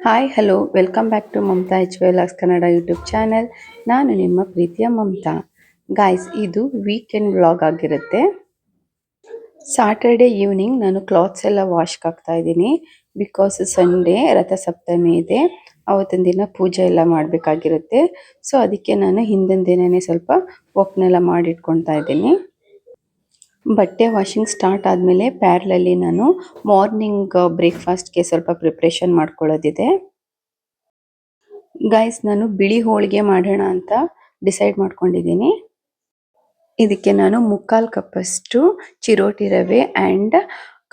Hi hello welcome back to Mamata HYLAGS Kannada YouTube channel. ನಾನು ನಿಮ್ಮ ಪ್ರೀತಿಯ ಮಮತಾ. ಗಾಯ್ಸ್, ಇದು ವೀಕೆಂಡ್ ವ್ಲಾಗ್ ಆಗಿರುತ್ತೆ. ಸಾಟರ್ಡೆ ಈವ್ನಿಂಗ್ ನಾನು ಕ್ಲಾತ್ಸ್ ಎಲ್ಲ ವಾಶ್ಗೆ ಹಾಕ್ತಾ ಇದ್ದೀನಿ. ಬಿಕಾಸ್ ಸಂಡೇ ರಥಸಪ್ತಮಿ ಇದೆ, ಅವತ್ತಿನ ದಿನ ಪೂಜೆ ಎಲ್ಲ ಮಾಡಬೇಕಾಗಿರುತ್ತೆ. ಸೊ ಅದಕ್ಕೆ ನಾನು ಹಿಂದಿನ ದಿನನೇ ಸ್ವಲ್ಪ ವರ್ಕ್ನೆಲ್ಲ ಮಾಡಿಟ್ಕೊಳ್ತಾ ಇದ್ದೀನಿ. ಬಟ್ಟೆ ವಾಷಿಂಗ್ ಸ್ಟಾರ್ಟ್ ಆದಮೇಲೆ ಪ್ಯಾರಲಲ್ಲಿ ನಾನು ಮಾರ್ನಿಂಗ್ ಬ್ರೇಕ್ಫಾಸ್ಟ್ಗೆ ಸ್ವಲ್ಪ ಪ್ರಿಪ್ರೇಷನ್ ಮಾಡ್ಕೊಳ್ಳೋದಿದೆ. ಗೈಸ್, ನಾನು ಬಿಳಿ ಹೋಳಿಗೆ ಮಾಡೋಣ ಅಂತ ಡಿಸೈಡ್ ಮಾಡ್ಕೊಂಡಿದ್ದೀನಿ. ಇದಕ್ಕೆ ನಾನು 3/4 ಕಪ್ಪಷ್ಟು ಚಿರೋಟಿ ರವೆ ಆ್ಯಂಡ್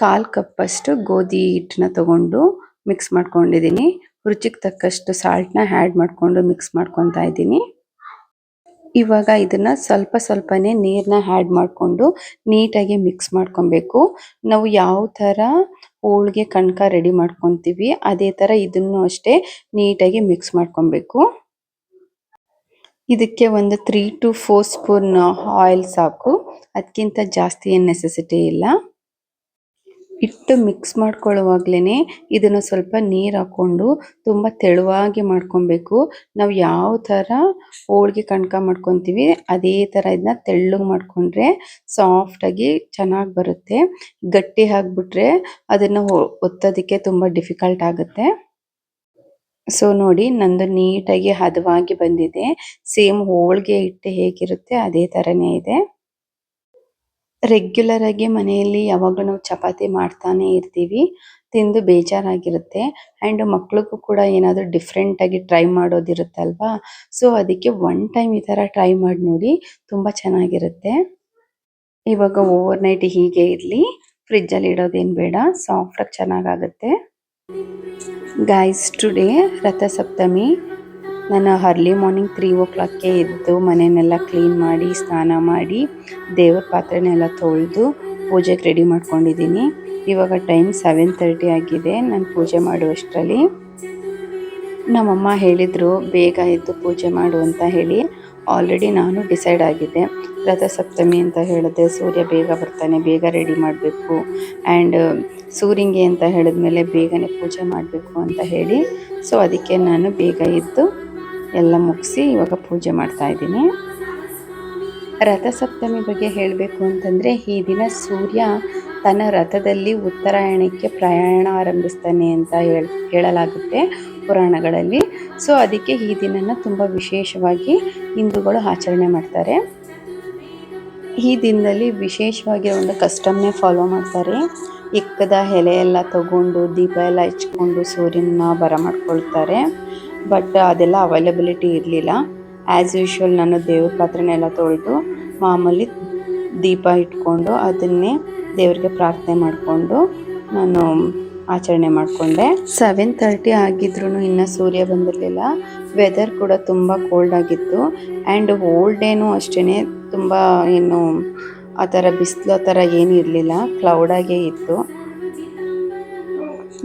1/4 ಕಪ್ಪಷ್ಟು ಗೋಧಿ ಹಿಟ್ಟನ್ನ ತಗೊಂಡು ಮಿಕ್ಸ್ ಮಾಡ್ಕೊಂಡಿದ್ದೀನಿ. ರುಚಿಗೆ ತಕ್ಕಷ್ಟು ಸಾಲ್ಟ್ನ ಆ್ಯಡ್ ಮಾಡಿಕೊಂಡು ಮಿಕ್ಸ್ ಮಾಡ್ಕೊತಾ ಇದ್ದೀನಿ. ಇವಾಗ ಇದನ್ನ ಸ್ವಲ್ಪನೇ ನೀರನ್ನ ಆ್ಯಡ್ ಮಾಡಿಕೊಂಡು ನೀಟಾಗಿ ಮಿಕ್ಸ್ ಮಾಡ್ಕೊಬೇಕು. ನಾವು ಯಾವ ಥರ ಹೋಳಿಗೆ ಕಣಕ ರೆಡಿ ಮಾಡ್ಕೊತೀವಿ ಅದೇ ಥರ ಇದನ್ನು ಅಷ್ಟೇ ನೀಟಾಗಿ ಮಿಕ್ಸ್ ಮಾಡ್ಕೊಬೇಕು. ಇದಕ್ಕೆ ಒಂದು 3 to 4 ಸ್ಪೂನ್ ಆಯಿಲ್ ಸಾಕು, ಅದಕ್ಕಿಂತ ಜಾಸ್ತಿ ಏನು ನೆಸೆಸಿಟಿ ಇಲ್ಲ. ಹಿಟ್ಟು ಮಿಕ್ಸ್ ಮಾಡ್ಕೊಳ್ಳುವಾಗ್ಲೇ ಇದನ್ನು ಸ್ವಲ್ಪ ನೀರು ಹಾಕ್ಕೊಂಡು ತುಂಬ ತೆಳುವಾಗಿ ಮಾಡ್ಕೊಬೇಕು. ನಾವು ಯಾವ ಥರ ಹೋಳಿಗೆ ಕಣಕ ಮಾಡ್ಕೊತೀವಿ ಅದೇ ಥರ ಇದನ್ನ ತೆಳ್ಳಗೆ ಮಾಡಿಕೊಂಡ್ರೆ ಸಾಫ್ಟಾಗಿ ಚೆನ್ನಾಗಿ ಬರುತ್ತೆ. ಗಟ್ಟಿ ಆಗಿಬಿಟ್ರೆ ಅದನ್ನು ಒತ್ತೋದಕ್ಕೆ ತುಂಬ ಡಿಫಿಕಲ್ಟ್ ಆಗುತ್ತೆ. ಸೊ ನೋಡಿ, ನಂದು ನೀಟಾಗಿ ಹದವಾಗಿ ಬಂದಿದೆ. ಸೇಮ್ ಹೋಳಿಗೆ ಹಿಟ್ಟು ಹೇಗಿರುತ್ತೆ ಅದೇ ಥರನೇ ಇದೆ. ರೆಗ್ಯುಲರ್ ಆಗಿ ಮನೆಯಲ್ಲಿ ಯಾವಾಗಲೂ ನಾವು ಚಪಾತಿ ಮಾಡ್ತಾನೆ ಇರ್ತೀವಿ, ತಿಂದು ಬೇಜಾರಾಗಿರುತ್ತೆ. ಆ್ಯಂಡ್ ಮಕ್ಳಿಗೂ ಕೂಡ ಏನಾದರೂ ಡಿಫ್ರೆಂಟಾಗಿ ಟ್ರೈ ಮಾಡೋದಿರುತ್ತಲ್ವಾ. ಸೊ ಅದಕ್ಕೆ ಒನ್ ಟೈಮ್ ಈ ಥರ ಟ್ರೈ ಮಾಡಿ ನೋಡಿ, ತುಂಬ ಚೆನ್ನಾಗಿರುತ್ತೆ. ಇವಾಗ ಓವರ್ ನೈಟ್ ಹೀಗೆ ಇರಲಿ, ಫ್ರಿಜ್ಜಲ್ಲಿ ಇಡೋದೇನು ಬೇಡ, ಸಾಫ್ಟಾಗಿ ಚೆನ್ನಾಗಾಗುತ್ತೆ. Guys, today Rathasaptami. ನಾನು ಅರ್ಲಿ ಮಾರ್ನಿಂಗ್ 3 o'clockಗೆ ಎದ್ದು ಮನೆಯನ್ನೆಲ್ಲ ಕ್ಲೀನ್ ಮಾಡಿ ಸ್ನಾನ ಮಾಡಿ ದೇವ್ರ ಪಾತ್ರೆನೆಲ್ಲ ತೊಳೆದು ಪೂಜೆಗೆ ರೆಡಿ ಮಾಡ್ಕೊಂಡಿದ್ದೀನಿ. ಇವಾಗ ಟೈಮ್ 7:30 ಆಗಿದೆ. ನಾನು ಪೂಜೆ ಮಾಡುವಷ್ಟರಲ್ಲಿ ನಮ್ಮಮ್ಮ ಹೇಳಿದರು ಬೇಗ ಎದ್ದು ಪೂಜೆ ಮಾಡು ಅಂತ ಹೇಳಿ. ಆಲ್ರೆಡಿ ನಾನು ಡಿಸೈಡ್ ಆಗಿದ್ದೆ, ರಥಸಪ್ತಮಿ ಅಂತ ಹೇಳಿದೆ, ಸೂರ್ಯ ಬೇಗ ಬರ್ತಾನೆ, ಬೇಗ ರೆಡಿ ಮಾಡಬೇಕು. ಆ್ಯಂಡ್ ಸೂರ್ಯಂಗೆ ಅಂತ ಹೇಳಿದ್ಮೇಲೆ ಬೇಗನೆ ಪೂಜೆ ಮಾಡಬೇಕು ಅಂತ ಹೇಳಿ. ಸೊ ಅದಕ್ಕೆ ನಾನು ಬೇಗ ಎದ್ದು ಎಲ್ಲ ಮುಗಿಸಿ ಇವಾಗ ಪೂಜೆ ಮಾಡ್ತಾ ಇದ್ದೀನಿ. ರಥಸಪ್ತಮಿ ಬಗ್ಗೆ ಹೇಳಬೇಕು ಅಂತಂದರೆ, ಈ ದಿನ ಸೂರ್ಯ ತನ್ನ ರಥದಲ್ಲಿ ಉತ್ತರಾಯಣಕ್ಕೆ ಪ್ರಯಾಣ ಆರಂಭಿಸ್ತಾನೆ ಅಂತ ಹೇಳಲಾಗುತ್ತೆ ಪುರಾಣಗಳಲ್ಲಿ. ಸೊ ಅದಕ್ಕೆ ಈ ದಿನನ ತುಂಬ ವಿಶೇಷವಾಗಿ ಹಿಂದೂಗಳು ಆಚರಣೆ ಮಾಡ್ತಾರೆ. ಈ ದಿನದಲ್ಲಿ ವಿಶೇಷವಾಗಿ ಒಂದು ಕಸ್ಟಮ್ನೇ ಫಾಲೋ ಮಾಡ್ತಾರೆ. ಎಕ್ಕದ ಎಲೆ ಎಲ್ಲ ತಗೊಂಡು ದೀಪ ಎಲ್ಲ ಹಚ್ಕೊಂಡು ಸೂರ್ಯನ ಬರಮಾಡ್ಕೊಳ್ತಾರೆ. ಬಟ್ ಅದೆಲ್ಲ ಅವೈಲಬಿಲಿಟಿ ಇರಲಿಲ್ಲ. ಆ್ಯಸ್ ಯೂಶ್ವಲ್ ನಾನು ದೇವ್ರ ಪಾತ್ರೆನೆಲ್ಲ ತೊಳೆದು ಮಾಮೂಲಿ ದೀಪ ಇಟ್ಕೊಂಡು ಅದನ್ನೇ ದೇವ್ರಿಗೆ ಪ್ರಾರ್ಥನೆ ಮಾಡಿಕೊಂಡು ನಾನು ಆಚರಣೆ ಮಾಡಿಕೊಂಡೆ. 7:30 ಆಗಿದ್ರೂ ಇನ್ನೂ ಸೂರ್ಯ ಬಂದಿರಲಿಲ್ಲ. ವೆದರ್ ಕೂಡ ತುಂಬ ಕೋಲ್ಡ್ ಆಗಿತ್ತು. ಆ್ಯಂಡ್ ಹೋಲ್ ಡೇನೂ ಅಷ್ಟೇ ತುಂಬ ಏನು ಆ ಥರ ಬಿಸಿಲು ಆ ಥರ ಏನೂ ಇರಲಿಲ್ಲ, ಕ್ಲೌಡಾಗೇ ಇತ್ತು.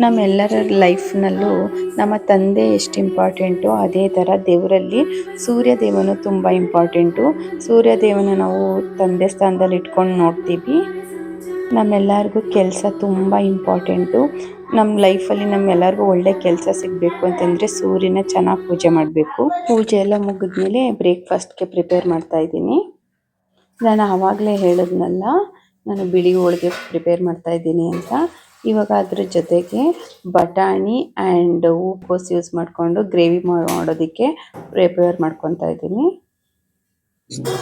ನಮ್ಮೆಲ್ಲರ ಲೈಫ್ನಲ್ಲೂ ನಮ್ಮ ತಂದೆ ಎಷ್ಟು ಇಂಪಾರ್ಟೆಂಟು ಅದೇ ಥರ ದೇವರಲ್ಲಿ ಸೂರ್ಯದೇವನು ತುಂಬ ಇಂಪಾರ್ಟೆಂಟು. ಸೂರ್ಯದೇವನ ನಾವು ತಂದೆ ಸ್ಥಾನದಲ್ಲಿ ಇಟ್ಕೊಂಡು ನೋಡ್ತೀವಿ. ನಮ್ಮೆಲ್ಲರಿಗೂ ಕೆಲಸ ತುಂಬ ಇಂಪಾರ್ಟೆಂಟು. ನಮ್ಮ ಲೈಫಲ್ಲಿ ನಮ್ಮೆಲ್ಲರಿಗೂ ಒಳ್ಳೆ ಕೆಲಸ ಸಿಗಬೇಕು ಅಂತಂದರೆ ಸೂರ್ಯನ ಚೆನ್ನಾಗಿ ಪೂಜೆ ಮಾಡಬೇಕು. ಪೂಜೆ ಎಲ್ಲ ಮುಗಿದ್ಮೇಲೆ ಬ್ರೇಕ್ಫಾಸ್ಟ್ಗೆ ಪ್ರಿಪೇರ್ ಮಾಡ್ತಾಯಿದ್ದೀನಿ. ನಾನು ಆವಾಗಲೇ ಹೇಳಿದ್ನಲ್ಲ, ನಾನು ಬಿಳಿ ಹೋಳಿಗೆ ಪ್ರಿಪೇರ್ ಮಾಡ್ತಾಯಿದ್ದೀನಿ ಅಂತ. ಇವಾಗ ಅದ್ರ ಜೊತೆಗೆ ಬಟಾಣಿ ಆ್ಯಂಡ್ ಹೂಕೋಸು ಯೂಸ್ ಮಾಡಿಕೊಂಡು ಗ್ರೇವಿ ಮಾಡೋದಕ್ಕೆ ಪ್ರಿಪೇರ್ ಮಾಡ್ಕೊತಾ ಇದ್ದೀನಿ.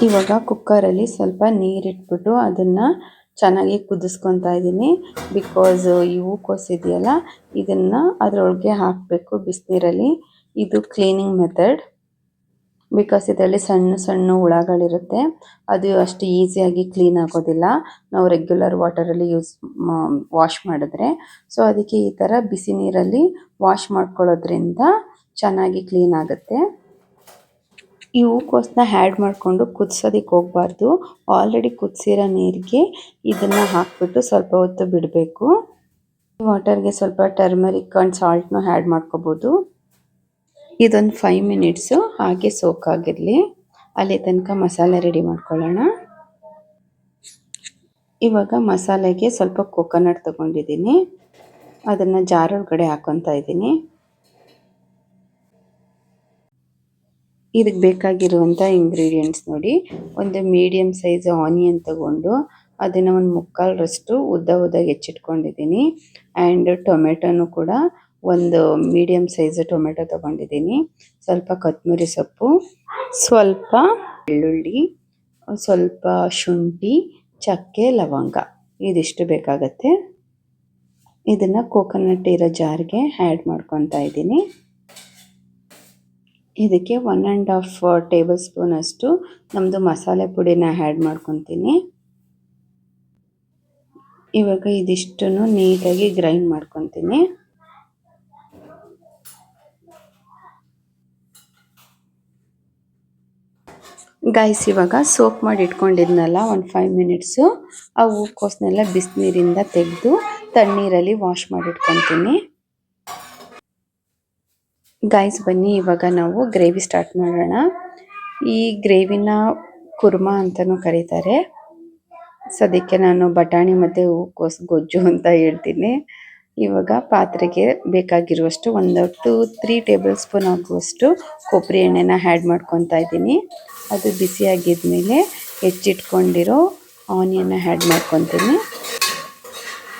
ಇವಾಗ ಕುಕ್ಕರಲ್ಲಿ ಸ್ವಲ್ಪ ನೀರಿಟ್ಬಿಟ್ಟು ಅದನ್ನು ಚೆನ್ನಾಗಿ ಕುದಿಸ್ಕೊತಾ ಇದ್ದೀನಿ. ಬಿಕಾಸ್ ಈ ಹೂಕೋಸು ಇದೆಯಲ್ಲ, ಇದನ್ನು ಅದರೊಳಗೆ ಹಾಕಬೇಕು ಬಿಸಿನೀರಲ್ಲಿ. ಇದು ಕ್ಲೀನಿಂಗ್ ಮೆಥಡ್. ಬಿಕಾಸ್ ಇದರಲ್ಲಿ ಸಣ್ಣ ಸಣ್ಣ ಹುಳಗಳಿರುತ್ತೆ, ಅದು ಅಷ್ಟು ಈಸಿಯಾಗಿ ಕ್ಲೀನ್ ಆಗೋದಿಲ್ಲ ನಾವು ರೆಗ್ಯುಲರ್ ವಾಟರಲ್ಲಿ ವಾಶ್ ಮಾಡಿದ್ರೆ. ಸೊ ಅದಕ್ಕೆ ಈ ಥರ ಬಿಸಿ ನೀರಲ್ಲಿ ವಾಶ್ ಮಾಡ್ಕೊಳ್ಳೋದ್ರಿಂದ ಚೆನ್ನಾಗಿ ಕ್ಲೀನ್ ಆಗುತ್ತೆ. ಈ ಹೂಕೋಸನ್ನ ಆ್ಯಡ್ ಮಾಡಿಕೊಂಡು ಕುದಿಸೋದಕ್ಕೆ ಹೋಗಬಾರ್ದು. ಆಲ್ರೆಡಿ ಕುದಿಸಿರೋ ನೀರಿಗೆ ಇದನ್ನು ಹಾಕಿಬಿಟ್ಟು ಸ್ವಲ್ಪ ಹೊತ್ತು ಬಿಡಬೇಕು. ವಾಟರ್ಗೆ ಸ್ವಲ್ಪ ಟರ್ಮರಿಕ್ ಆ್ಯಂಡ್ ಸಾಲ್ಟ್ನೂ ಆ್ಯಡ್ ಮಾಡ್ಕೋಬೋದು. ಇದೊಂದು 5 ಮಿನಿಟ್ಸು ಹಾಗೆ ಸೋಕಾಗಿರಲಿ. ಅಲ್ಲಿ ತನಕ ಮಸಾಲೆ ರೆಡಿ ಮಾಡ್ಕೊಳ್ಳೋಣ. ಇವಾಗ ಮಸಾಲೆಗೆ ಸ್ವಲ್ಪ ಕೊಕೊನಟ್ ತೊಗೊಂಡಿದ್ದೀನಿ, ಅದನ್ನು ಜಾರೊಳಗಡೆ ಹಾಕ್ಕೊತಾ ಇದ್ದೀನಿ. ಇದಕ್ಕೆ ಬೇಕಾಗಿರುವಂಥ ಇಂಗ್ರೀಡಿಯೆಂಟ್ಸ್ ನೋಡಿ, ಒಂದು ಮೀಡಿಯಮ್ ಸೈಜ್ ಆನಿಯನ್ ತಗೊಂಡು ಅದನ್ನು ಒಂದು ಮುಕ್ಕಾಲರಷ್ಟು ಉದ್ದಗೆ ಹೆಚ್ಚಿಟ್ಕೊಂಡಿದ್ದೀನಿ. ಆ್ಯಂಡ್ ಟೊಮೆಟೊನು ಕೂಡ ಒಂದು ಮೀಡಿಯಮ್ ಸೈಜ್ ಟೊಮೆಟೊ ತಗೊಂಡಿದ್ದೀನಿ. ಸ್ವಲ್ಪ ಕೊತ್ತಂಬರಿ ಸೊಪ್ಪು, ಸ್ವಲ್ಪ ಬೆಳ್ಳುಳ್ಳಿ, ಸ್ವಲ್ಪ ಶುಂಠಿ, ಚಕ್ಕೆ, ಲವಂಗ ಇದಿಷ್ಟು ಬೇಕಾಗತ್ತೆ. ಇದನ್ನು ಕೋಕೋನಟ್ ಇರೋ ಜಾರ್ಗೆ ಆ್ಯಡ್ ಮಾಡ್ಕೊತಾ ಇದ್ದೀನಿ. ಇದಕ್ಕೆ 1½ ಟೇಬಲ್ ಸ್ಪೂನ್ ಅಷ್ಟು ನಮ್ಮದು ಮಸಾಲೆ ಪುಡಿನ ಆ್ಯಡ್ ಮಾಡ್ಕೊತೀನಿ. ಇವಾಗ ಇದಿಷ್ಟನ್ನು ನೀಟಾಗಿ ಗ್ರೈಂಡ್ ಮಾಡ್ಕೊತೀನಿ. ಗೈಸ್, ಇವಾಗ ಸೋಕ್ ಮಾಡಿ ಇಟ್ಕೊಂಡಿದ್ನಲ್ಲ ಒಂದು 5 ಮಿನಿಟ್ಸು, ಆ ಹೂಕೋಸನ್ನೆಲ್ಲ ಬಿಸಿನೀರಿಂದ ತೆಗೆದು ತಣ್ಣೀರಲ್ಲಿ ವಾಶ್ ಮಾಡಿ ಇಟ್ಕೊತೀನಿ. ಗೈಸ್ ಬನ್ನಿ, ಇವಾಗ ನಾವು ಗ್ರೇವಿ ಸ್ಟಾರ್ಟ್ ಮಾಡೋಣ. ಈ ಗ್ರೇವಿನ ಕುರ್ಮಾ ಅಂತಲೂ ಕರೀತಾರೆ. ಸದ್ಯಕ್ಕೆ ನಾನು ಬಟಾಣಿ ಮತ್ತು ಹೂಕೋಸು ಗೊಜ್ಜು ಅಂತ ಹೇಳ್ತೀನಿ. ಇವಾಗ ಪಾತ್ರೆಗೆ ಬೇಕಾಗಿರುವಷ್ಟು 1 to 3 ಟೇಬಲ್ ಸ್ಪೂನ್ ಆಗುವಷ್ಟು ಕೊಬ್ಬರಿ ಎಣ್ಣೆನ ಆ್ಯಡ್ ಮಾಡ್ಕೊತಾ ಇದ್ದೀನಿ. ಅದು ಬಿಸಿಯಾಗಿದ್ಮೇಲೆ ಹೆಚ್ಚಿಟ್ಕೊಂಡಿರೋ ಆನಿಯನ್ನ ಆ್ಯಡ್ ಮಾಡ್ಕೊತೀನಿ.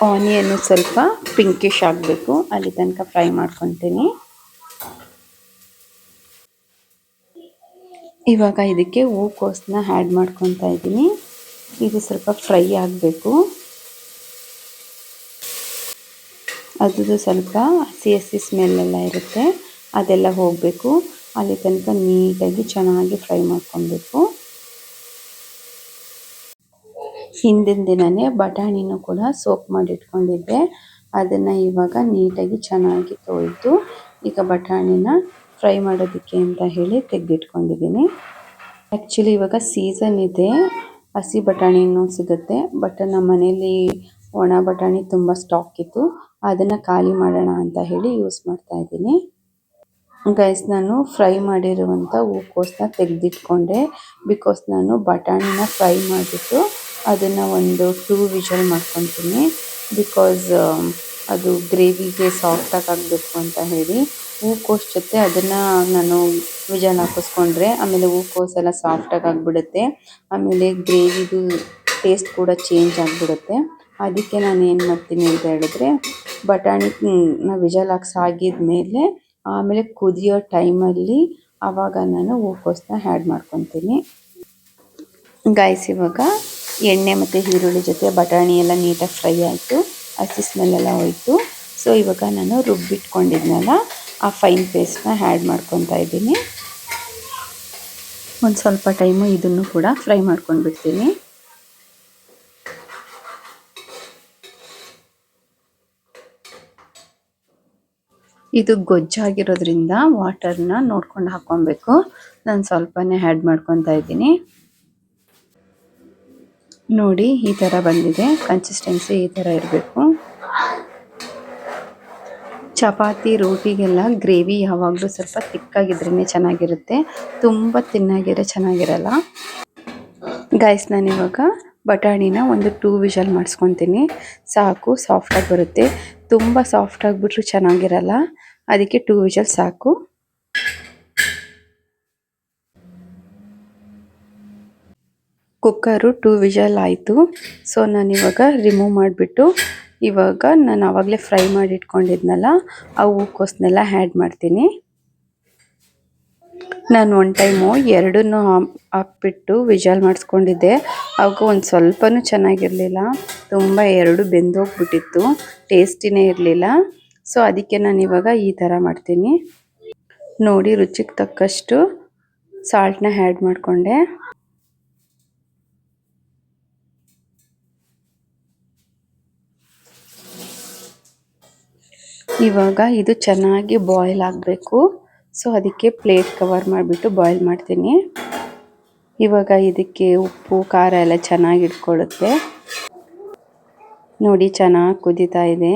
ಆನಿಯನ್ನು ಸ್ವಲ್ಪ ಪಿಂಕಿಶ್ ಆಗಬೇಕು, ಅಲ್ಲಿ ತನಕ ಫ್ರೈ ಮಾಡ್ಕೊತೀನಿ. ಇವಾಗ ಇದಕ್ಕೆ ಹೂಕೋಸನ್ನ ಆ್ಯಡ್ ಮಾಡ್ಕೊತಾ ಇದ್ದೀನಿ. ಇದು ಸ್ವಲ್ಪ ಫ್ರೈ ಆಗಬೇಕು. ಅದು ಸ್ವಲ್ಪ ಹಸಿ ಸ್ಮೆಲ್ಲೆಲ್ಲ ಇರುತ್ತೆ, ಅದೆಲ್ಲ ಹೋಗಬೇಕು. ಅಲ್ಲಿ ತನಕ ನೀಟಾಗಿ ಚೆನ್ನಾಗಿ ಫ್ರೈ ಮಾಡ್ಕೊಬೇಕು. ಹಿಂದಿನ ದಿನವೇ ಬಟಾಣಿನೂ ಕೂಡ ಸೋಕ್ ಮಾಡಿ ಇಟ್ಕೊಂಡಿದ್ದೆ. ಅದನ್ನು ಇವಾಗ ನೀಟಾಗಿ ಚೆನ್ನಾಗಿ ತೊಳೆದು ಈಗ ಬಟಾಣಿನ ಫ್ರೈ ಮಾಡೋದಕ್ಕೆ ಅಂತ ಹೇಳಿ ತೆಗೆದಿಟ್ಕೊಂಡಿದ್ದೀನಿ. ಆ್ಯಕ್ಚುಲಿ ಇವಾಗ ಸೀಸನ್ ಇದೆ, ಹಸಿ ಬಟಾಣಿನೂ ಸಿಗುತ್ತೆ. ಬಟ್ ನಮ್ಮ ಮನೇಲಿ ಒಣ ಬಟಾಣಿ ತುಂಬ ಸ್ಟಾಕ್ ಇತ್ತು, ಅದನ್ನು ಖಾಲಿ ಮಾಡೋಣ ಅಂತ ಹೇಳಿ ಯೂಸ್ ಮಾಡ್ತಾ ಇದ್ದೀನಿ. ಗೈಸ್, ನಾನು ಫ್ರೈ ಮಾಡಿರುವಂಥ ಹೂಕೋಸನ್ನ ತೆಗೆದಿಟ್ಕೊಂಡೆ. ಬಿಕಾಸ್ ನಾನು ಬಟಾಣಿನ ಫ್ರೈ ಮಾಡಿಬಿಟ್ಟು ಅದನ್ನು ಒಂದು 2 ವಿಷಲ್ ಮಾಡ್ಕೊತೀನಿ. ಬಿಕಾಸ್ ಅದು ಗ್ರೇವಿಗೆ ಸಾಫ್ಟಾಗಿ ಆಗಬೇಕು ಅಂತ ಹೇಳಿ ಹೂಕೋಸು ಜೊತೆ ಅದನ್ನು ನಾನು ವಿಷಲ್ ಹಾಕಿಸ್ಕೊಂಡ್ರೆ ಆಮೇಲೆ ಹೂಕೋಸೆಲ್ಲ ಸಾಫ್ಟಾಗಿ ಆಗಿಬಿಡುತ್ತೆ. ಆಮೇಲೆ ಗ್ರೇವಿದು ಟೇಸ್ಟ್ ಕೂಡ ಚೇಂಜ್ ಆಗಿಬಿಡುತ್ತೆ. ಅದಕ್ಕೆ ನಾನು ಏನು ಮಾಡ್ತೀನಿ ಅಂತ ಹೇಳಿದ್ರೆ, ಬಟಾಣಿನ ವಿಷಲ್ ಹಾಕಿಸಾಗಿದ್ಮೇಲೆ ಆಮೇಲೆ ಕುದಿಯೋ ಟೈಮಲ್ಲಿ ಆವಾಗ ನಾನು ಹೂಕೋಸನ್ನ ಆ್ಯಡ್ ಮಾಡ್ಕೊತೀನಿ. ಗೈಸ್, ಇವಾಗ ಎಣ್ಣೆ ಮತ್ತು ಈರುಳ್ಳಿ ಜೊತೆ ಬಟಾಣಿ ಎಲ್ಲ ನೀಟಾಗಿ ಫ್ರೈ ಆಯಿತು, ಹಸಿ ಸ್ಮೆಲ್ಲೆಲ್ಲ ಹೋಯಿತು. ಸೊ ಇವಾಗ ನಾನು ರುಬ್ಬಿಟ್ಕೊಂಡಿದ್ನಲ್ಲ ಆ ಫೈನ್ ಪೇಸ್ಟ್ನ ಆ್ಯಡ್ ಮಾಡ್ಕೊತಾ ಇದ್ದೀನಿ. ಒಂದು ಸ್ವಲ್ಪ ಟೈಮು ಇದನ್ನು ಕೂಡ ಫ್ರೈ ಮಾಡ್ಕೊಂಡು ಬಿಡ್ತೀನಿ. ಇದು ಗೊಜ್ಜಾಗಿರೋದ್ರಿಂದ ವಾಟರ್ನ ನೋಡ್ಕೊಂಡು ಹಾಕ್ಕೊಬೇಕು. ನಾನು ಸ್ವಲ್ಪನೇ ಆ್ಯಡ್ ಮಾಡ್ಕೊತಾ ಇದ್ದೀನಿ. ನೋಡಿ, ಈ ಥರ ಬಂದಿದೆ. ಕನ್ಸಿಸ್ಟೆನ್ಸಿ ಈ ಥರ ಇರಬೇಕು. ಚಪಾತಿ ರೋಟಿಗೆಲ್ಲ ಗ್ರೇವಿ ಯಾವಾಗಲೂ ಸ್ವಲ್ಪ ತಿಕ್ಕಾಗಿದ್ರೇ ಚೆನ್ನಾಗಿರುತ್ತೆ, ತುಂಬ ತಿನ್ನಾಗಿರೋ ಚೆನ್ನಾಗಿರಲ್ಲ. ಗೈಸ್, ನಾನಿವಾಗ ಬಟಾಣಿನ ಒಂದು 2 ವಿಷಲ್ ಮಾಡಿಸ್ಕೊತೀನಿ. ಸಾಕು, ಸಾಫ್ಟಾಗಿ ಬರುತ್ತೆ. ತುಂಬ ಸಾಫ್ಟ್ ಆಗಿಬಿಟ್ರೂ ಚೆನ್ನಾಗಿರಲ್ಲ, ಅದಕ್ಕೆ 2 ವಿಷಲ್ ಸಾಕು. ಕುಕ್ಕರು 2 ವಿಷಲ್ ಆಯಿತು. ಸೊ ನಾನಿವಾಗ ರಿಮೂವ್ ಮಾಡಿಬಿಟ್ಟು ಇವಾಗ ನಾನು ಆವಾಗಲೇ ಫ್ರೈ ಮಾಡಿ ಇಟ್ಕೊಂಡಿದ್ನಲ್ಲ ಆ ಹೂಕೋಸನ್ನೆಲ್ಲ ಆ್ಯಡ್ ಮಾಡ್ತೀನಿ. ನಾನು ಒನ್ ಟೈಮು ಎರಡನ್ನೂ ಹಾಕ್ಬಿಟ್ಟು ವಿಷಲ್ ಮಾಡಿಸ್ಕೊಂಡಿದ್ದೆ. ಆವಾಗ ಒಂದು ಸ್ವಲ್ಪನೂ ಚೆನ್ನಾಗಿರಲಿಲ್ಲ, ತುಂಬ ಎರಡು ಬೆಂದೋಗ್ಬಿಟ್ಟಿತ್ತು, ಟೇಸ್ಟಿನೇ ಇರಲಿಲ್ಲ. ಸೊ ಅದಕ್ಕೆ ನಾನು ಇವಾಗ ಈ ಥರ ಮಾಡ್ತೀನಿ. ನೋಡಿ, ರುಚಿಗೆ ತಕ್ಕಷ್ಟು ಸಾಲ್ಟ್ನ ಆ್ಯಡ್ ಮಾಡಿಕೊಂಡೆ. ಇವಾಗ ಇದು ಚೆನ್ನಾಗಿ ಬಾಯ್ಲ್ ಆಗಬೇಕು. ಸೊ ಅದಕ್ಕೆ ಪ್ಲೇಟ್ ಕವರ್ ಮಾಡಿಬಿಟ್ಟು ಬಾಯ್ಲ್ ಮಾಡ್ತೀನಿ. ಇವಾಗ ಇದಕ್ಕೆ ಉಪ್ಪು ಖಾರ ಎಲ್ಲ ಚೆನ್ನಾಗಿ ಇಟ್ಕೊಳ್ಳುತ್ತೆ. ನೋಡಿ, ಚೆನ್ನಾಗಿ ಕುದೀತಾ ಇದೆ.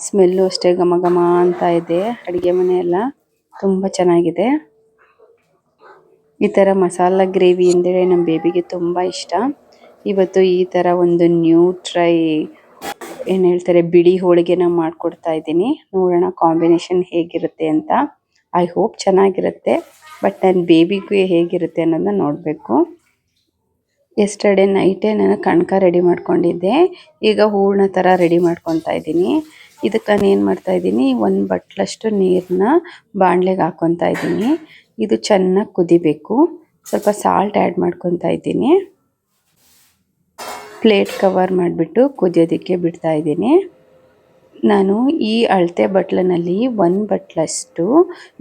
ಸ್ಮೆಲ್ಲು ಅಷ್ಟೇ ಘಮ ಘಮ ಅಂತ ಇದೆ. ಅಡುಗೆ ಮನೆಯೆಲ್ಲ ತುಂಬ ಚೆನ್ನಾಗಿದೆ. ಈ ಥರ ಮಸಾಲ ಗ್ರೇವಿ ಅಂದರೆ ನಮ್ಮ ಬೇಬಿಗೆ ತುಂಬ ಇಷ್ಟ. ಇವತ್ತು ಈ ಥರ ಒಂದು ನ್ಯೂ ಟ್ರೈ ಏನು ಹೇಳ್ತಾರೆ, ಬಿಳಿ ಹೋಳಿಗೆನ ಮಾಡಿಕೊಡ್ತಾ ಇದ್ದೀನಿ. ನೋಡೋಣ ಕಾಂಬಿನೇಷನ್ ಹೇಗಿರುತ್ತೆ ಅಂತ. ಐ ಹೋಪ್ ಚೆನ್ನಾಗಿರುತ್ತೆ. ಬಟ್ ನನ್ನ ಬೇಬಿಗೂ ಹೇಗಿರುತ್ತೆ ಅನ್ನೋದನ್ನ ನೋಡಬೇಕು. ಎಸ್ಟರ್ಡೇ ನೈಟೇ ನಾನು ಕಣ್ಕ ರೆಡಿ ಮಾಡ್ಕೊಂಡಿದ್ದೆ. ಈಗ ಹೂರ್ಣ ಥರ ರೆಡಿ ಮಾಡ್ಕೊತಾ ಇದ್ದೀನಿ. ಇದಕ್ಕೆ ನಾನು ಏನು ಮಾಡ್ತಾ ಇದ್ದೀನಿ, 1 ಬಟ್ಲಷ್ಟು ನೀರನ್ನ ಬಾಣಲೆಗೆ ಹಾಕ್ಕೊತಾ ಇದ್ದೀನಿ. ಇದು ಚೆನ್ನಾಗಿ ಕುದಿಬೇಕು. ಸ್ವಲ್ಪ ಸಾಲ್ಟ್ ಆ್ಯಡ್ ಮಾಡ್ಕೊತಾ ಇದ್ದೀನಿ. ಪ್ಲೇಟ್ ಕವರ್ ಮಾಡಿಬಿಟ್ಟು ಕುದಿಯೋದಕ್ಕೆ ಬಿಡ್ತಾ ಇದ್ದೀನಿ. ನಾನು ಈ ಅಳತೆ ಬಟ್ಲಿನಲ್ಲಿ 1 ಬಟ್ಲಷ್ಟು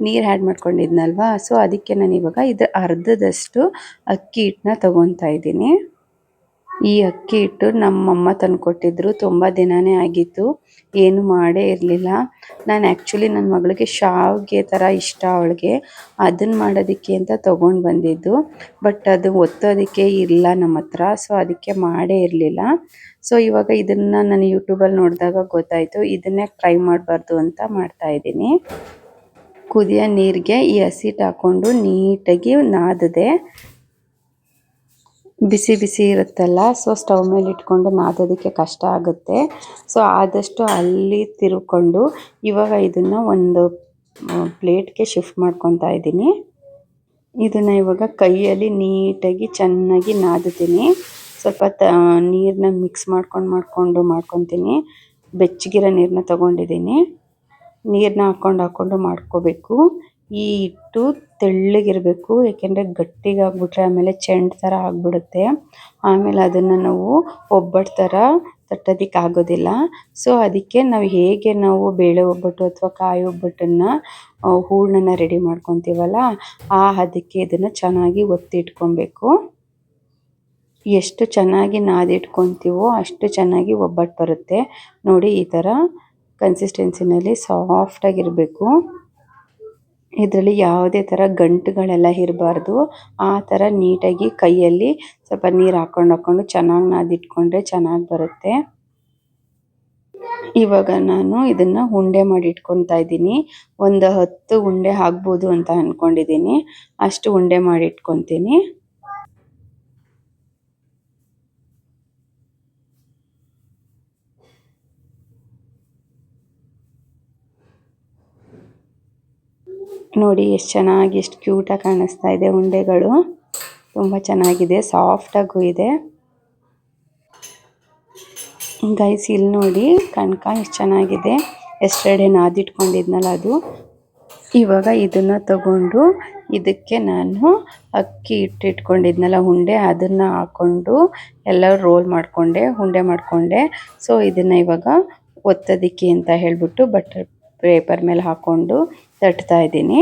ನೀರು ಆ್ಯಡ್ ಮಾಡ್ಕೊಂಡಿದ್ನಲ್ವಾ, ಸೊ ಅದಕ್ಕೆ ನಾನು ಇವಾಗ ಇದು ಅರ್ಧದಷ್ಟು ಅಕ್ಕಿ ಹಿಟ್ಟನ್ನ ತಗೊತಾ ಇದ್ದೀನಿ. ಈ ಅಕ್ಕಿ ಹಿಟ್ಟು ನಮ್ಮಮ್ಮ ತಂದುಕೊಟ್ಟಿದ್ರು. ತುಂಬ ದಿನವೇ ಆಗಿತ್ತು, ಏನು ಮಾಡೇ ಇರಲಿಲ್ಲ. ನಾನು ಆ್ಯಕ್ಚುಲಿ ನನ್ನ ಮಗಳಿಗೆ ಶಾವಿಗೆ ಥರ ಇಷ್ಟ ಅವಳಿಗೆ, ಅದನ್ನು ಮಾಡೋದಕ್ಕೆ ಅಂತ ತೊಗೊಂಡು ಬಂದಿದ್ದು. ಬಟ್ ಅದು ಒತ್ತೋದಕ್ಕೆ ಇಲ್ಲ ನಮ್ಮ ಹತ್ರ, ಸೊ ಅದಕ್ಕೆ ಮಾಡೇ ಇರಲಿಲ್ಲ. ಸೊ ಇವಾಗ ಇದನ್ನು ನಾನು ಯೂಟ್ಯೂಬಲ್ಲಿ ನೋಡಿದಾಗ ಗೊತ್ತಾಯಿತು, ಇದನ್ನೇ ಟ್ರೈ ಮಾಡಬಾರ್ದು ಅಂತ ಮಾಡ್ತಾಯಿದ್ದೀನಿ. ಕುದಿಯೋ ನೀರಿಗೆ ಈ ಹಸಿಟ್ಟು ಹಾಕ್ಕೊಂಡು ನೀಟಾಗಿ ನಾದಿದೆ. ಬಿಸಿ ಬಿಸಿ ಇರುತ್ತಲ್ಲ, ಸೊ ಸ್ಟವ್ ಮೇಲೆ ಇಟ್ಕೊಂಡು ನಾದೋದಕ್ಕೆ ಕಷ್ಟ ಆಗುತ್ತೆ. ಸೊ ಆದಷ್ಟು ಅಲ್ಲಿ ತಿರುಕೊಂಡು ಇವಾಗ ಇದನ್ನು ಒಂದು ಪ್ಲೇಟ್ಗೆ ಶಿಫ್ಟ್ ಮಾಡ್ಕೊತಾ ಇದ್ದೀನಿ. ಇದನ್ನು ಇವಾಗ ಕೈಯಲ್ಲಿ ನೀಟಾಗಿ ಚೆನ್ನಾಗಿ ನಾದುತ್ತೀನಿ. ಸ್ವಲ್ಪ ನೀರನ್ನ ಮಿಕ್ಸ್ ಮಾಡ್ಕೊತೀನಿ. ಬೆಚ್ಚಗಿರೋ ನೀರನ್ನ ತೊಗೊಂಡಿದ್ದೀನಿ. ನೀರನ್ನ ಹಾಕ್ಕೊಂಡು ಮಾಡ್ಕೋಬೇಕು. ಈ ಹಿಟ್ಟು ತೆಳ್ಳಗಿರಬೇಕು, ಏಕೆಂದರೆ ಗಟ್ಟಿಗಾಗ್ಬಿಟ್ರೆ ಆಮೇಲೆ ಚೆಂಡು ಥರ ಆಗಿಬಿಡುತ್ತೆ. ಆಮೇಲೆ ಅದನ್ನು ನಾವು ಒಬ್ಬಟ್ಟು ಥರ ತಟ್ಟೋದಕ್ಕೆ ಆಗೋದಿಲ್ಲ. ಸೊ ಅದಕ್ಕೆ ನಾವು ಬೇಳೆ ಒಬ್ಬಟ್ಟು ಅಥವಾ ಕಾಯಿ ಒಬ್ಬಟ್ಟನ್ನು ಹೂರಣನ ರೆಡಿ ಮಾಡ್ಕೊತೀವಲ್ಲ, ಅದಕ್ಕೆ ಇದನ್ನು ಚೆನ್ನಾಗಿ ಒತ್ತಿ ಇಟ್ಕೊಬೇಕು. ಎಷ್ಟು ಚೆನ್ನಾಗಿ ನಾದಿಟ್ಕೊತೀವೋ ಅಷ್ಟು ಚೆನ್ನಾಗಿ ಒಬ್ಬಟ್ಟು ಬರುತ್ತೆ. ನೋಡಿ, ಈ ಥರ ಕನ್ಸಿಸ್ಟೆನ್ಸಿನಲ್ಲಿ ಸಾಫ್ಟಾಗಿರಬೇಕು. ಇದರಲ್ಲಿ ಯಾವುದೇ ಥರ ಗಂಟುಗಳೆಲ್ಲ ಇರಬಾರ್ದು. ಆ ಥರ ನೀಟಾಗಿ ಕೈಯಲ್ಲಿ ಸ್ವಲ್ಪ ನೀರು ಹಾಕ್ಕೊಂಡು ಚೆನ್ನಾಗಿ ನಾದಿಟ್ಕೊಂಡ್ರೆ ಚೆನ್ನಾಗಿ ಬರುತ್ತೆ. ಇವಾಗ ನಾನು ಇದನ್ನು ಉಂಡೆ ಮಾಡಿ ಇಟ್ಕೊತಾ ಇದ್ದೀನಿ. ಒಂದು 10 ಉಂಡೆ ಆಗ್ಬೋದು ಅಂತ ಅಂದ್ಕೊಂಡಿದ್ದೀನಿ. ಅಷ್ಟು ಉಂಡೆ ಮಾಡಿ ಇಟ್ಕೊತೀನಿ. ನೋಡಿ ಎಷ್ಟು ಚೆನ್ನಾಗಿ, ಎಷ್ಟು ಕ್ಯೂಟಾಗಿ ಕಾಣಿಸ್ತಾ ಇದೆ ಉಂಡೆಗಳು. ತುಂಬ ಚೆನ್ನಾಗಿದೆ, ಸಾಫ್ಟಾಗೂ ಇದೆ. ಗೈಸ್, ಇಲ್ಲಿ ನೋಡಿ ಕಣ್ಕ ಎಷ್ಟು ಚೆನ್ನಾಗಿದೆ. ಎಸ್ಟರ್ಡೇ ನಾದಿಟ್ಕೊಂಡಿದ್ನಲ್ಲ ಅದು. ಇವಾಗ ಇದನ್ನು ತಗೊಂಡು ಇದಕ್ಕೆ ನಾನು ಅಕ್ಕಿ ಇಟ್ಕೊಂಡಿದ್ನಲ್ಲ ಉಂಡೆ, ಅದನ್ನು ಹಾಕ್ಕೊಂಡು ಎಲ್ಲ ರೋಲ್ ಮಾಡಿಕೊಂಡೆ, ಉಂಡೆ ಮಾಡಿಕೊಂಡೆ. ಸೊ ಇದನ್ನು ಇವಾಗ ಒತ್ತೋದಕ್ಕೆ ಅಂತ ಹೇಳಿಬಿಟ್ಟು ಬಟರ್ ಪೇಪರ್ ಮೇಲೆ ಹಾಕ್ಕೊಂಡು ತಟ್ತಾ ಇದ್ದೀನಿ.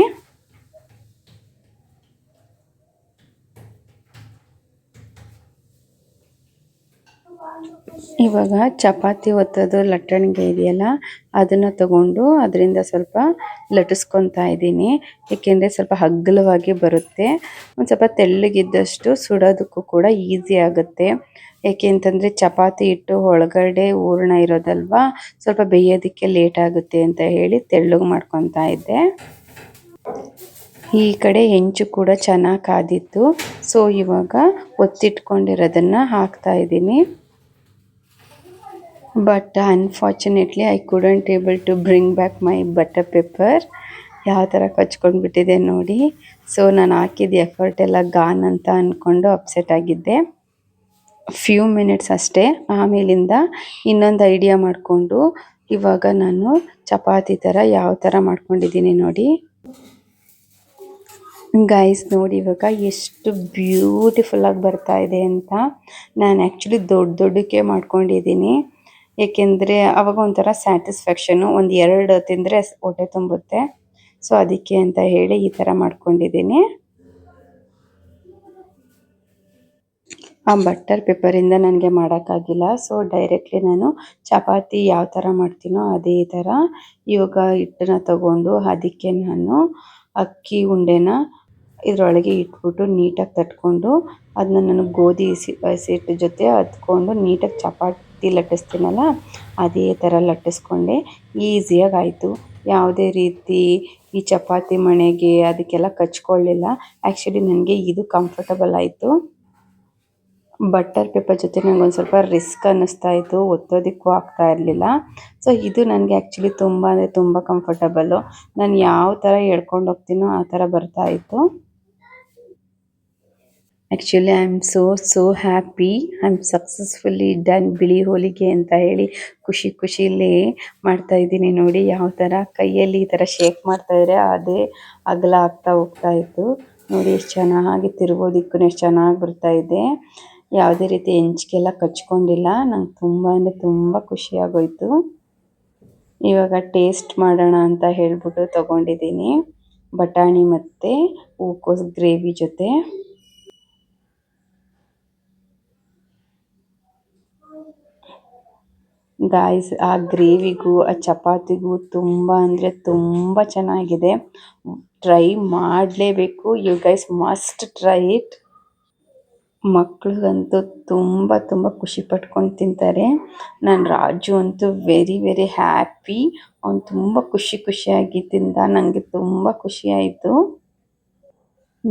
ಇವಾಗ ಚಪಾತಿ ಒತ್ತೋದು ಲಟ್ಟಣಿಗೆ ಇದೆಯಲ್ಲ, ಅದನ್ನು ತಗೊಂಡು ಅದರಿಂದ ಸ್ವಲ್ಪ ಲಟ್ಟಿಸ್ಕೊತಾ ಇದ್ದೀನಿ. ಏಕೆಂದರೆ ಸ್ವಲ್ಪ ಅಗಲವಾಗಿ ಬರುತ್ತೆ. ಒಂದು ಸ್ವಲ್ಪ ತೆಳ್ಳಗಿದ್ದಷ್ಟು ಸುಡೋದಕ್ಕೂ ಕೂಡ ಈಸಿ ಆಗುತ್ತೆ. ಏಕೆ ಅಂತಂದರೆ ಚಪಾತಿ ಹಿಟ್ಟು ಒಳಗಡೆ ಹೂರಣ ಇರೋದಲ್ವಾ, ಸ್ವಲ್ಪ ಬೇಯೋದಕ್ಕೆ ಲೇಟ್ ಆಗುತ್ತೆ ಅಂತ ಹೇಳಿ ತೆಳ್ಳಗೆ ಮಾಡ್ಕೊತಾ ಇದ್ದೆ. ಈ ಕಡೆ ಹೆಂಚು ಕೂಡ ಚೆನ್ನಾಗಿ ಕಾದಿತ್ತು. ಸೊ ಇವಾಗ ಒತ್ತಿಟ್ಕೊಂಡಿರೋದನ್ನು ಹಾಕ್ತಾ ಇದ್ದೀನಿ. But unfortunately I couldn't able to bring back my butter paper. ಯಾವ ಥರ ಕಚ್ಕೊಂಡು ಬಿಟ್ಟಿದೆ ನೋಡಿ. ಸೊ ನಾನು ಹಾಕಿದ ಎಫರ್ಟ್ ಎಲ್ಲ ಗಾನ್ ಅಂತ ಅಂದ್ಕೊಂಡು ಅಪ್ಸೆಟ್ ಆಗಿದ್ದೆ. ಫ್ಯೂ ಮಿನಿಟ್ಸ್ ಅಷ್ಟೇ. ಆಮೇಲಿಂದ ಇನ್ನೊಂದು ಐಡಿಯಾ ಮಾಡಿಕೊಂಡು ಇವಾಗ ನಾನು ಚಪಾತಿ ಥರ ಯಾವ ಥರ ಮಾಡ್ಕೊಂಡಿದ್ದೀನಿ ನೋಡಿ. ಗೈಸ್ ನೋಡಿ ಇವಾಗ ಎಷ್ಟು ಬ್ಯೂಟಿಫುಲ್ಲಾಗಿ ಬರ್ತಾ ಇದೆ ಅಂತ. ನಾನು ಆ್ಯಕ್ಚುಲಿ ದೊಡ್ಡಕ್ಕೆ ಮಾಡ್ಕೊಂಡಿದ್ದೀನಿ. ಏಕೆಂದರೆ ಅವಾಗ ಒಂಥರ ಸ್ಯಾಟಿಸ್ಫ್ಯಾಕ್ಷನು, 1-2 ತಿಂದರೆ ಹೊಟ್ಟೆ ತುಂಬುತ್ತೆ. ಸೊ ಅದಕ್ಕೆ ಅಂತ ಹೇಳಿ ಈ ಥರ ಮಾಡ್ಕೊಂಡಿದ್ದೀನಿ. ಆ ಬಟರ್ ಪೇಪರಿಂದ ನನಗೆ ಮಾಡೋಕ್ಕಾಗಿಲ್ಲ. ಸೊ ಡೈರೆಕ್ಟ್ಲಿ ನಾನು ಚಪಾತಿ ಯಾವ ಥರ ಮಾಡ್ತೀನೋ ಅದೇ ಥರ ಇವಾಗ ಹಿಟ್ಟನ್ನ ತಗೊಂಡು ಅದಕ್ಕೆ ನಾನು ಅಕ್ಕಿ ಉಂಡೆನ ಇದರೊಳಗೆ ಇಟ್ಬಿಟ್ಟು ನೀಟಾಗಿ ತಟ್ಕೊಂಡು ಅದನ್ನ ನಾನು ಗೋಧಿ ಹಸಿಟ್ಟು ಜೊತೆ ಹತ್ಕೊಂಡು ನೀಟಾಗಿ ಚಪಾತಿ ಲಟ್ಟಿಸ್ತೀನಲ್ಲ, ಅದೇ ಥರ ಲಟ್ಟಿಸ್ಕೊಂಡೆ. ಈಸಿಯಾಗಿ ಆಯಿತು. ಯಾವುದೇ ರೀತಿ ಈ ಚಪಾತಿ ಮಣೆಗೆ ಅದಕ್ಕೆಲ್ಲ ಕಚ್ಕೊಳ್ಳಿಲ್ಲ. ಆ್ಯಕ್ಚುಲಿ ನನಗೆ ಇದು ಕಂಫರ್ಟಬಲ್ ಆಯಿತು. ಬಟರ್ ಪೇಪರ್ ಜೊತೆ ನನಗೊಂದು ಸ್ವಲ್ಪ ರಿಸ್ಕ್ ಅನ್ನಿಸ್ತಾ ಇತ್ತು, ಒತ್ತೋದಕ್ಕೂ ಆಗ್ತಾ ಇರಲಿಲ್ಲ. ಸೊ ಇದು ನನಗೆ ಆ್ಯಕ್ಚುಲಿ ತುಂಬ ಅಂದರೆ ತುಂಬ ಕಂಫರ್ಟಬಲ್ಲು. ನಾನು ಯಾವ ಥರ ಎಳ್ಕೊಂಡು ಹೋಗ್ತೀನೋ ಆ ಥರ ಬರ್ತಾಯಿತ್ತು. Actually I am so happy I am successfully done ಬಿಳಿ ಹೋಳಿಗೆ ಅಂತ ಹೇಳಿ ಖುಷಿಲಿ ಮಾಡ್ತಾ ಇದ್ದೀನಿ. ನೋಡಿ ಯಾವ ಥರ ಕೈಯಲ್ಲಿ ಈ ಥರ ಶೇಕ್ ಮಾಡ್ತಾ ಇದ್ರೆ ಅದೇ ಅಗಲ ಆಗ್ತಾ ಹೋಗ್ತಾ ಇತ್ತು. ನೋಡಿ ಎಷ್ಟು ಚೆನ್ನಾಗಿ ತಿರುಗೋದಿಕ್ಕೂ ಎಷ್ಟು ಚೆನ್ನಾಗಿ ಬರ್ತಾ ಇದೆ. ಯಾವುದೇ ರೀತಿ ಹೆಂಚ್ಗೆಲ್ಲ ಕಚ್ಕೊಂಡಿಲ್ಲ. ನಂಗೆ ತುಂಬ ಅಂದರೆ ತುಂಬ ಖುಷಿಯಾಗೋಯ್ತು. ಇವಾಗ ಟೇಸ್ಟ್ ಮಾಡೋಣ ಅಂತ ಹೇಳ್ಬಿಟ್ಟು ತಗೊಂಡಿದ್ದೀನಿ ಬಟಾಣಿ ಮತ್ತು ಹೂಕೋಸು ಗ್ರೇವಿ ಜೊತೆ. ಗಾಯ್ಸ್ ಆ ಗ್ರೇವಿಗೂ ಆ ಚಪಾತಿಗೂ ತುಂಬ ಅಂದರೆ ತುಂಬ ಚೆನ್ನಾಗಿದೆ. ಟ್ರೈ ಮಾಡಲೇಬೇಕು. You guys must try it. ಮಕ್ಳಿಗಂತೂ ತುಂಬ ಖುಷಿ ಪಟ್ಕೊಂಡು ತಿಂತಾರೆ. ನನ್ನ ರಾಜು ಅಂತೂ ವೆರಿ ಹ್ಯಾಪಿ. ಅವ್ನು ತುಂಬ ಖುಷಿಯಾಗಿ ತಿಂದ. ನನಗೆ ತುಂಬ ಖುಷಿ ಆಯಿತು.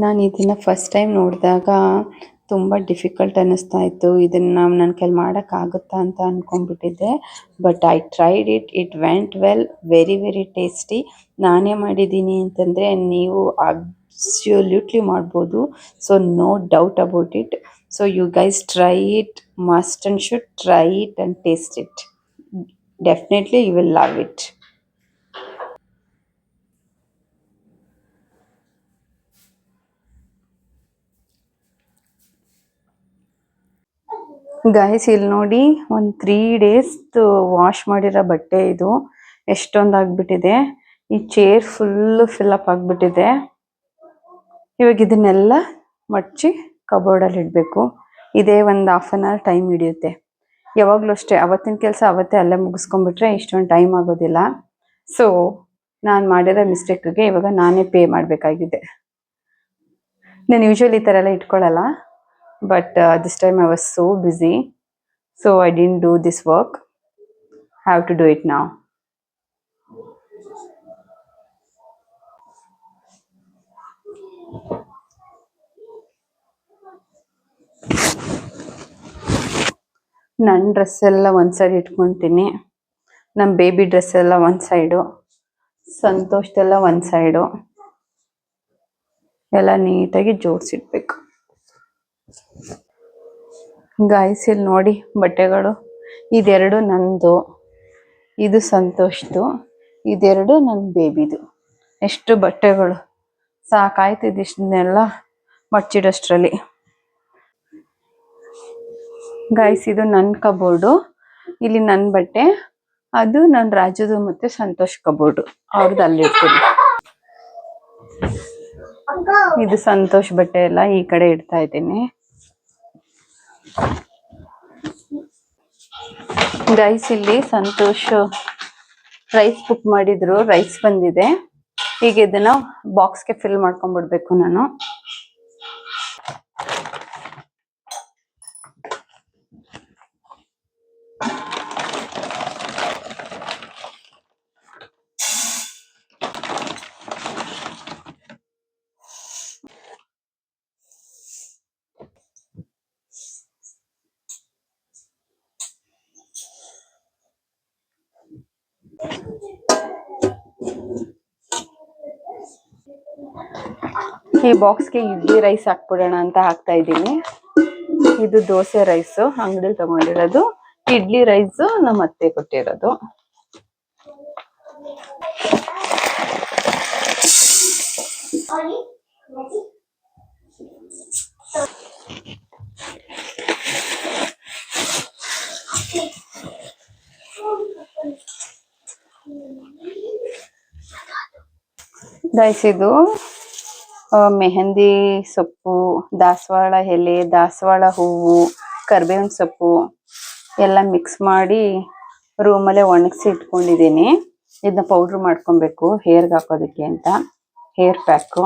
ನಾನು ಇದನ್ನು ಫಸ್ಟ್ ಟೈಮ್ ನೋಡಿದಾಗ ತುಂಬ ಡಿಫಿಕಲ್ಟ್ ಅನ್ನಿಸ್ತಾ ಇತ್ತು. ಇದನ್ನು ನನ್ನ ಕೈಲಿ ಮಾಡೋಕ್ಕಾಗುತ್ತಾ ಅಂತ ಅಂದ್ಕೊಂಡ್ಬಿಟ್ಟಿದ್ದೆ. But I tried it. It went well. Very tasty. ನಾನೇ ಮಾಡಿದ್ದೀನಿ ಅಂತಂದರೆ ನೀವು ಅಬ್ಸಲ್ಯೂಟ್ಲಿ ಮಾಡ್ಬೋದು. So no doubt about it. So you guys try it. Must and should try it and taste it. Definitely you will love it. Guys ಇಲ್ಲಿ ನೋಡಿ, ಒಂದು 3 days wash ಮಾಡಿರೋ ಬಟ್ಟೆ ಇದು. ಎಷ್ಟೊಂದು ಆಗಿಬಿಟ್ಟಿದೆ. ಈ ಚೇರ್ ಫಿಲ್ ಅಪ್ ಆಗಿಬಿಟ್ಟಿದೆ. ಇವಾಗ ಇದನ್ನೆಲ್ಲ ಮಡಚಿ ಕಬೋರ್ಡಲ್ಲಿ ಇಡಬೇಕು. ಇದೇ ಒಂದು 1/2 hour ಟೈಮ್ ಹಿಡಿಯುತ್ತೆ. ಯಾವಾಗಲೂ ಅಷ್ಟೇ, ಅವತ್ತಿನ ಕೆಲಸ ಅವತ್ತೇ ಅಲ್ಲೇ ಮುಗಿಸ್ಕೊಂಡ್ಬಿಟ್ರೆ ಇಷ್ಟೊಂದು ಟೈಮ್ ಆಗೋದಿಲ್ಲ. ಸೊ ನಾನು ಮಾಡಿರೋ ಮಿಸ್ಟೇಕ್ಗೆ ಇವಾಗ ನಾನೇ ಪೇ ಮಾಡಬೇಕಾಗಿದೆ. ನಾನು ಯೂಶ್ವಲಿ ಈ ಥರ ಎಲ್ಲ ಇಟ್ಕೊಳ್ಳಲ್ಲ. But this time I was so busy, so I didn't do this work. Have to do it now. ನನ್ನ ಡ್ರೆಸ್ ಎಲ್ಲ ಒಂದು ಸೈಡ್ ಇಟ್ಕೊತೀನಿ. ನಮ್ಮ ಬೇಬಿ ಡ್ರೆಸ್ ಎಲ್ಲ ಒಂದು ಸೈಡು, ಸಂತೋಷದೆಲ್ಲ ಒಂದು ಸೈಡು. ಎಲ್ಲ ನೀಟಾಗಿ ಜೋಡಿಸಿಡ್ಬೇಕು. ಗಾಯ್ಸ್ ಇಲ್ಲಿ ನೋಡಿ ಬಟ್ಟೆಗಳು. ಇದೆರಡು ನಂದು, ಇದು ಸಂತೋಷದ್ದು, ಇದೆರಡು ನನ್ನ ಬೇಬಿದು. ಎಷ್ಟು ಬಟ್ಟೆಗಳು, ಸಾಕಾಯ್ತು ಇದಿಷ್ಟನ್ನೆಲ್ಲ ಮಡ್ಚಿಡೋಷ್ಟರಲ್ಲಿ. ಗಾಯ್ಸ್ ಇದು ನನ್ನ ಕಬೋರ್ಡು. ಇಲ್ಲಿ ನನ್ನ ಬಟ್ಟೆ, ಅದು ನನ್ನ ರಾಜುದು ಮತ್ತು ಸಂತೋಷ್ ಕಬೋರ್ಡು. ಅವ್ರದ್ದು ಅಲ್ಲಿರ್ತೀನಿ. ಇದು ಸಂತೋಷ್ ಬಟ್ಟೆ ಎಲ್ಲ ಈ ಕಡೆ ಇಡ್ತಾ ಇದ್ದೀನಿ. ಗೈಸ್ ಇಲ್ಲಿ ಸಂತೋಷ್ ರೈಸ್ ಬುಕ್ ಮಾಡಿದ್ರು, ರೈಸ್ ಬಂದಿದೆ. ಈಗ ಇದನ್ನ ಬಾಕ್ಸ್ಗೆ ಫಿಲ್ ಮಾಡ್ಕೊಂಡ್ಬಿಡ್ಬೇಕು ನಾನು. ಈ ಬಾಕ್ಸ್ಗೆ ಇಡ್ಲಿ ರೈಸ್ ಹಾಕ್ಬಿಡೋಣ ಅಂತ ಹಾಕ್ತಾ ಇದ್ದೀನಿ. ಇದು ದೋಸೆ ರೈಸ್ ಅಂಗಡಿಲಿ ತಗೊಂಡಿರೋದು. ಇಡ್ಲಿ ರೈಸ್ ನಮ್ಮ ಅತ್ತೆ ಕೊಟ್ಟಿರೋದು. ಗೈಸ್ ಇದು ಮೆಹಂದಿ ಸೊಪ್ಪು, ದಾಸವಾಳ ಎಲೆ, ದಾಸವಾಳ ಹೂವು, ಕರಿಬೇವಿನ ಸೊಪ್ಪು ಎಲ್ಲ ಮಿಕ್ಸ್ ಮಾಡಿ ರೂಮಲ್ಲೇ ಒಣಗಿಸಿ ಇಟ್ಕೊಂಡಿದ್ದೀನಿ. ಇದನ್ನ ಪೌಡ್ರ್ ಮಾಡ್ಕೊಬೇಕು ಹೇರ್ಗೆ ಹಾಕೋದಕ್ಕೆ ಅಂತ. Hair pack.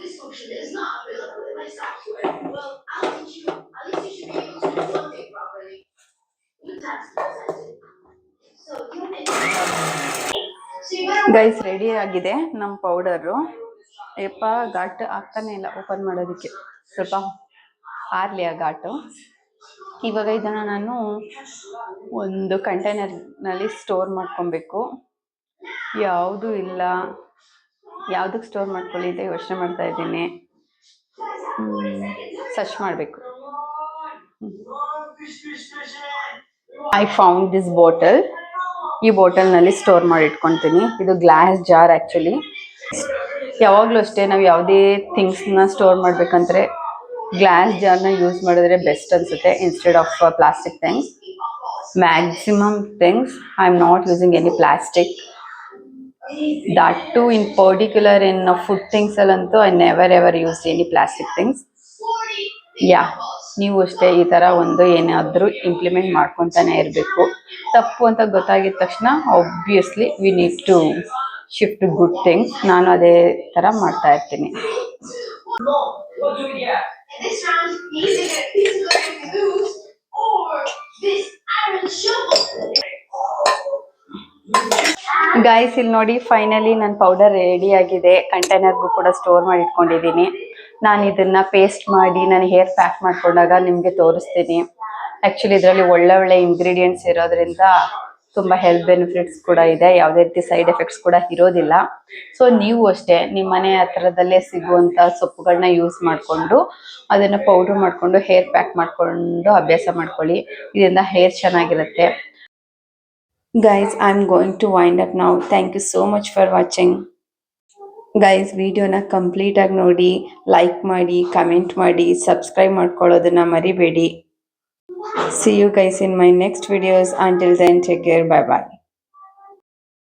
This function is not available in my software. Well, I'll teach you. At least you should be able to do one thing properly. You task presented. So you guys ready ಆಗಿದೆ ನಮ್ಮ powder. ಯಪ್ಪ ಘಾಟ್ ಆಗ್ತಾನೆ ಇಲ್ಲ open ಮಾಡೋದಕ್ಕೆ. ಸ್ವಲ್ಪ early ಆ ಘಾಟು. ಇವಾಗ ಇದನ್ನು ನಾನು ಒಂದು ಕಂಟೈನರ್ನಲ್ಲಿ ಸ್ಟೋರ್ ಮಾಡ್ಕೊಬೇಕು. ಯಾವುದೂ ಇಲ್ಲ, ಯಾವುದಕ್ಕೆ ಸ್ಟೋರ್ ಮಾಡ್ಕೊಳ್ಳಿ ಅಂತ ಯೋಚನೆ ಮಾಡ್ತಾ ಇದ್ದೀನಿ. ಸರ್ಚ್ ಮಾಡಬೇಕು. I found this bottle. ಈ ಬಾಟಲ್ನಲ್ಲಿ ಸ್ಟೋರ್ ಮಾಡಿ ಇಟ್ಕೊತೀನಿ. ಇದು ಗ್ಲಾಸ್ ಜಾರ್ ಆ್ಯಕ್ಚುಲಿ. ಯಾವಾಗಲೂ ಅಷ್ಟೇ, ನಾವು ಯಾವುದೇ ಥಿಂಗ್ಸ್ನ ಸ್ಟೋರ್ ಮಾಡಬೇಕಂದ್ರೆ ಗ್ಲಾಸ್ ಜಾರ್ನ ಯೂಸ್ ಮಾಡಿದ್ರೆ ಬೆಸ್ಟ್ ಅನಿಸುತ್ತೆ instead of plastic things. Maximum things I am not using any plastic. That too in particular in food things ಅಲ್ಲಂತೂ I never ever used any plastic things. ಯಾ, ನೀವು ಅಷ್ಟೇ ಈ ಥರ ಒಂದು ಏನಾದರೂ ಇಂಪ್ಲಿಮೆಂಟ್ ಮಾಡ್ಕೊತಾನೆ ಇರಬೇಕು. ತಪ್ಪು ಅಂತ ಗೊತ್ತಾಗಿದ ತಕ್ಷಣ obviously we need to shift good things. ನಾನು ಅದೇ ಥರ ಮಾಡ್ತಾ ಇರ್ತೀನಿ. ಗೈಸ್, ಇಲ್ಲಿ ನೋಡಿ, ಫೈನಲಿ ನನ್ನ ಪೌಡರ್ ರೆಡಿ ಆಗಿದೆ. ಕಂಟೈನರ್ಗೂ ಕೂಡ ಸ್ಟೋರ್ ಮಾಡಿ ಇಟ್ಕೊಂಡಿದ್ದೀನಿ. ನಾನು ಇದನ್ನು ಪೇಸ್ಟ್ ಮಾಡಿ ನಾನು ಹೇರ್ ಪ್ಯಾಕ್ ಮಾಡ್ಕೊಂಡಾಗ ನಿಮಗೆ ತೋರಿಸ್ತೀನಿ. ಆ್ಯಕ್ಚುಲಿ ಇದರಲ್ಲಿ ಒಳ್ಳೆ ಇಂಗ್ರೀಡಿಯೆಂಟ್ಸ್ ಇರೋದ್ರಿಂದ ತುಂಬ ಹೆಲ್ತ್ ಬೆನಿಫಿಟ್ಸ್ ಕೂಡ ಇದೆ. ಯಾವುದೇ ರೀತಿ ಸೈಡ್ ಎಫೆಕ್ಟ್ಸ್ ಕೂಡ ಇರೋದಿಲ್ಲ. ಸೊ ನೀವು ಅಷ್ಟೇ ನಿಮ್ಮ ಮನೆ ಹತ್ರದಲ್ಲೇ ಸಿಗುವಂಥ ಸೊಪ್ಪುಗಳನ್ನ ಯೂಸ್ ಮಾಡಿಕೊಂಡು ಅದನ್ನು ಪೌಡ್ರ್ ಮಾಡಿಕೊಂಡು ಹೇರ್ ಪ್ಯಾಕ್ ಮಾಡಿಕೊಂಡು ಅಭ್ಯಾಸ ಮಾಡ್ಕೊಳ್ಳಿ. ಇದರಿಂದ ಹೇರ್ ಚೆನ್ನಾಗಿರುತ್ತೆ. Guys, I'm going to wind up now. Thank you so much for watching. Guys, ವಿಡಿಯೋನ ಕಂಪ್ಲೀಟ್ ಆಗಿ ನೋಡಿ, ಲೈಕ್ ಮಾಡಿ, ಕಮೆಂಟ್ ಮಾಡಿ, ಸಬ್ಸ್ಕ್ರೈಬ್ ಮಾಡ್ಕೊಳ್ಳೋದನ್ನ ಮರಿಬೇಡಿ. See you guys in my next videos. Until then, take care. Bye bye.